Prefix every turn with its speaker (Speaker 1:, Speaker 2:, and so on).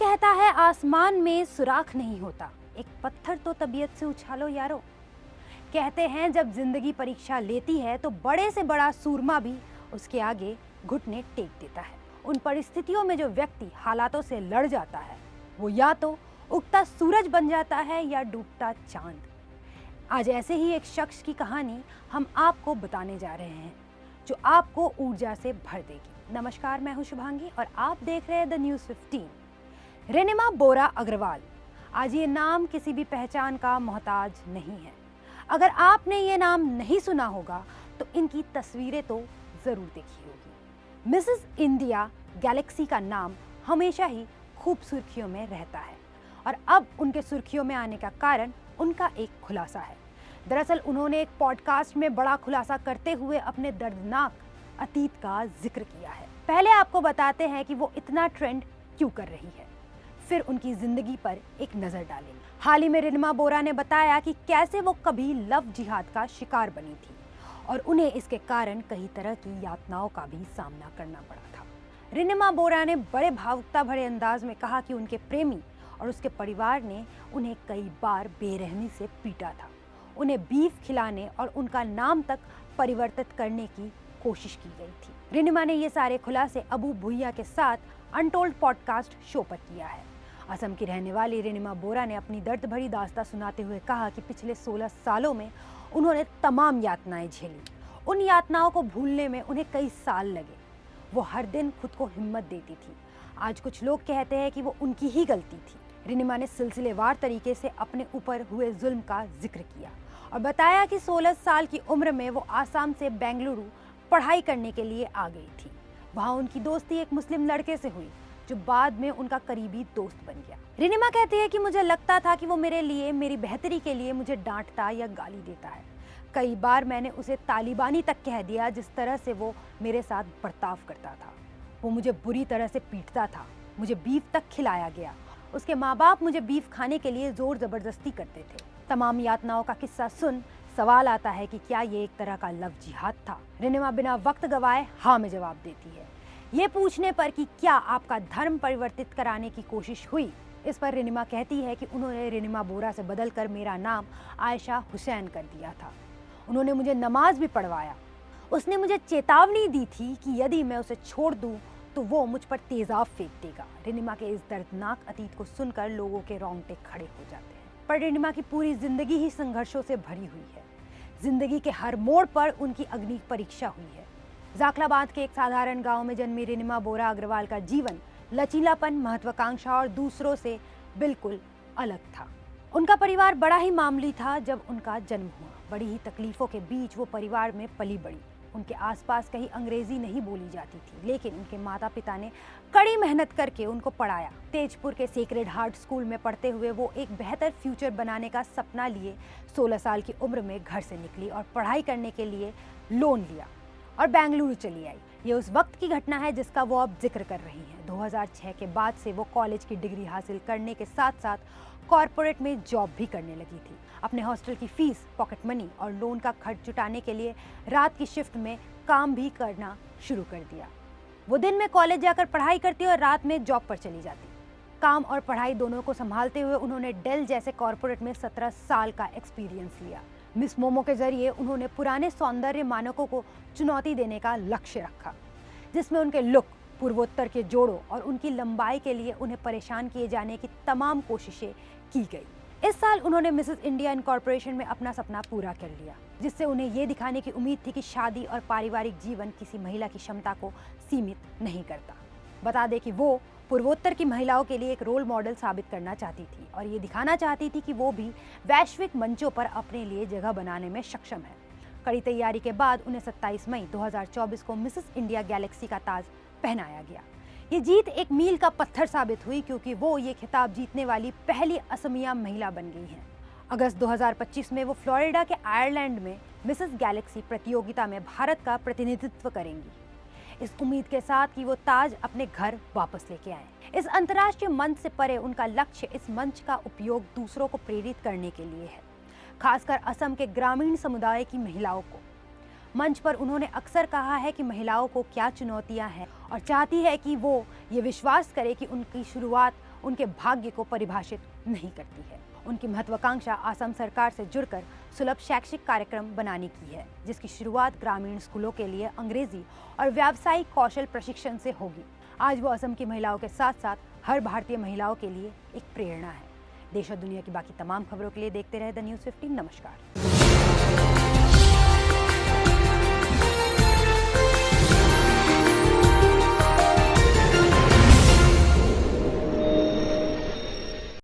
Speaker 1: कहता है आसमान में सुराख नहीं होता, एक पत्थर तो तबीयत से उछालो यारो। कहते हैं जब जिंदगी परीक्षा लेती है तो बड़े से बड़ा सूरमा भी उसके आगे घुटने टेक देता है। उन परिस्थितियों में जो व्यक्ति हालातों से लड़ जाता है वो या तो उगता सूरज बन जाता है या डूबता चांद। आज ऐसे ही एक शख्स की कहानी हम आपको बताने जा रहे हैं जो आपको ऊर्जा से भर देगी। नमस्कार, मैं हूं शुभांगी और आप देख रहे हैं द न्यूज़ 15। रेनिमा बोरा अग्रवाल। आज ये नाम किसी भी पहचान का मोहताज नहीं है। अगर आपने ये नाम नहीं सुना होगा तो इनकी तस्वीरें तो जरूर देखी होगी। मिसेस इंडिया गैलेक्सी का नाम हमेशा ही खूब सुर्खियों में रहता है और अब उनके सुर्खियों में आने का कारण उनका एक खुलासा है। दरअसल उन्होंने एक पॉडकास्ट में बड़ा खुलासा करते हुए अपने दर्दनाक अतीत का जिक्र किया है। पहले आपको बताते हैं कि वो इतना ट्रेंड क्यों कर रही है, फिर उनकी जिंदगी पर एक नजर डालेंगे। हाल ही में रेनिमा बोरा ने बताया कि कैसे वो कभी लव जिहाद का शिकार बनी थी और उन्हें इसके कारण कई तरह की यातनाओं का भी सामना करना पड़ा था। रेनिमा बोरा ने बड़े भावुकता भरे अंदाज में कहा कि उनके प्रेमी और उसके परिवार ने उन्हें कई बार बेरहमी से पीटा था, उन्हें बीफ खिलाने और उनका नाम तक परिवर्तित करने की कोशिश की गई थी। रेनिमा ने ये सारे खुलासे अबू भुइया के साथ अनटोल्ड पॉडकास्ट शो पर किया है। असम की रहने वाली रेनिमा बोरा ने अपनी दर्द भरी दास्तां सुनाते हुए कहा कि पिछले 16 सालों में उन्होंने तमाम यातनाएं झेली। उन यातनाओं को भूलने में उन्हें कई साल लगे। वो हर दिन खुद को हिम्मत देती थी। आज कुछ लोग कहते हैं कि वो उनकी ही गलती थी। रेनिमा ने सिलसिलेवार तरीके से अपने ऊपर हुए जुल्म का जिक्र किया और बताया कि 16 साल की उम्र में वो आसाम से बेंगलुरु पढ़ाई करने के लिए आ गई थी। वहाँ उनकी दोस्ती एक मुस्लिम लड़के से हुई जो बाद में उनका करीबी दोस्त बन गया। रेनिमा कहती है कि मुझे लगता था कि वो मेरे लिए, मेरी बेहतरी के लिए मुझे डांटता या गाली देता है। कई बार मैंने उसे तालिबानी तक कह दिया जिस तरह से वो मेरे साथ बर्ताव करता था। वो मुझे बुरी तरह से पीटता था, मुझे बीफ तक खिलाया गया। उसके माँ बाप मुझे बीफ खाने के लिए जोर जबरदस्ती करते थे। तमाम यातनाओं का किस्सा सुन सवाल आता है कि क्या ये एक तरह का लव जिहाद था। रेनिमा बिना वक्त गवाए हाँ में जवाब देती है। ये पूछने पर कि क्या आपका धर्म परिवर्तित कराने की कोशिश हुई, इस पर रेनिमा कहती है कि उन्होंने रेनिमा बोरा से बदलकर मेरा नाम आयशा हुसैन कर दिया था। उन्होंने मुझे नमाज भी पढ़वाया। उसने मुझे चेतावनी दी थी कि यदि मैं उसे छोड़ दूं तो वो मुझ पर तेजाब फेंक देगा। रेनिमा के इस दर्दनाक अतीत को सुनकर लोगों के रोंगटे खड़े हो जाते हैं। पर रेनिमा की पूरी जिंदगी ही संघर्षों से भरी हुई है। जिंदगी के हर मोड़ पर उनकी अग्नि परीक्षा हुई है। जाखलाबाद के एक साधारण गांव में जन्मी रेनिमा बोरा अग्रवाल का जीवन लचीलापन, महत्वाकांक्षा और दूसरों से बिल्कुल अलग था। उनका परिवार बड़ा ही मामूली था जब उनका जन्म हुआ। बड़ी ही तकलीफों के बीच वो परिवार में पली बड़ी। उनके आसपास कहीं अंग्रेजी नहीं बोली जाती थी, लेकिन उनके माता पिता ने कड़ी मेहनत करके उनको पढ़ाया। तेजपुर के सेक्रेड हार्ट स्कूल में पढ़ते हुए वो एक बेहतर फ्यूचर बनाने का सपना लिए 16 साल की उम्र में घर से निकली और पढ़ाई करने के लिए लोन लिया और बेंगलुरु चली आई। ये उस वक्त की घटना है जिसका वो अब जिक्र कर रही हैं। 2006 के बाद से वो कॉलेज की डिग्री हासिल करने के साथ साथ कॉरपोरेट में जॉब भी करने लगी थी। अपने हॉस्टल की फीस, पॉकेट मनी और लोन का खर्च जुटाने के लिए रात की शिफ्ट में काम भी करना शुरू कर दिया। वो दिन में कॉलेज जाकर पढ़ाई करती और रात में जॉब पर चली जाती। काम और पढ़ाई दोनों को संभालते हुए उन्होंने डेल जैसे कॉरपोरेट में 17 साल का एक्सपीरियंस लिया। मिस मोमो के जरिए उन्होंने पुराने सौंदर्य मानकों को चुनौती देने का लक्ष्य रखा, जिसमें उनके लुक, पूर्वोत्तर के जोड़ों और उनकी लंबाई के लिए उन्हें परेशान किए जाने की तमाम कोशिशें की गई। इस साल उन्होंने मिसेस इंडिया इनकॉर्पोरेशन में अपना सपना पूरा कर लिया, जिससे उन्हें ये दिखाने की उम्मीद थी कि शादी और पारिवारिक जीवन किसी महिला की क्षमता को सीमित नहीं करता। बता दें कि वो पूर्वोत्तर की महिलाओं के लिए एक रोल मॉडल साबित करना चाहती थी और ये दिखाना चाहती थी कि वो भी वैश्विक मंचों पर अपने लिए जगह बनाने में सक्षम है। कड़ी तैयारी के बाद उन्हें 27 मई 2024 को मिसेस इंडिया गैलेक्सी का ताज पहनाया गया। ये जीत एक मील का पत्थर साबित हुई क्योंकि वो ये खिताब जीतने वाली पहली असमिया महिला बन गई हैं। अगस्त 2025 में वो फ्लोरिडा के आयरलैंड में मिसेस गैलेक्सी प्रतियोगिता में भारत का प्रतिनिधित्व करेंगी, इस उम्मीद के साथ कि वो ताज अपने घर वापस लेके आए। इस अंतर्राष्ट्रीय मंच से परे उनका लक्ष्य इस मंच का उपयोग दूसरों को प्रेरित करने के लिए है, खासकर असम के ग्रामीण समुदाय की महिलाओं को। मंच पर उन्होंने अक्सर कहा है कि महिलाओं को क्या चुनौतियां हैं और चाहती है कि वो ये विश्वास करे कि उनकी शुरुआत उनके भाग्य को परिभाषित नहीं करती है। उनकी महत्वाकांक्षा असम सरकार से जुड़कर सुलभ शैक्षिक कार्यक्रम बनाने की है, जिसकी शुरुआत ग्रामीण स्कूलों के लिए अंग्रेजी और व्यावसायिक कौशल प्रशिक्षण से होगी। आज वो असम की महिलाओं के साथ साथ हर भारतीय महिलाओं के लिए एक प्रेरणा है। देश और दुनिया की बाकी तमाम खबरों के लिए देखते रहे द न्यूज़ 15। नमस्कार।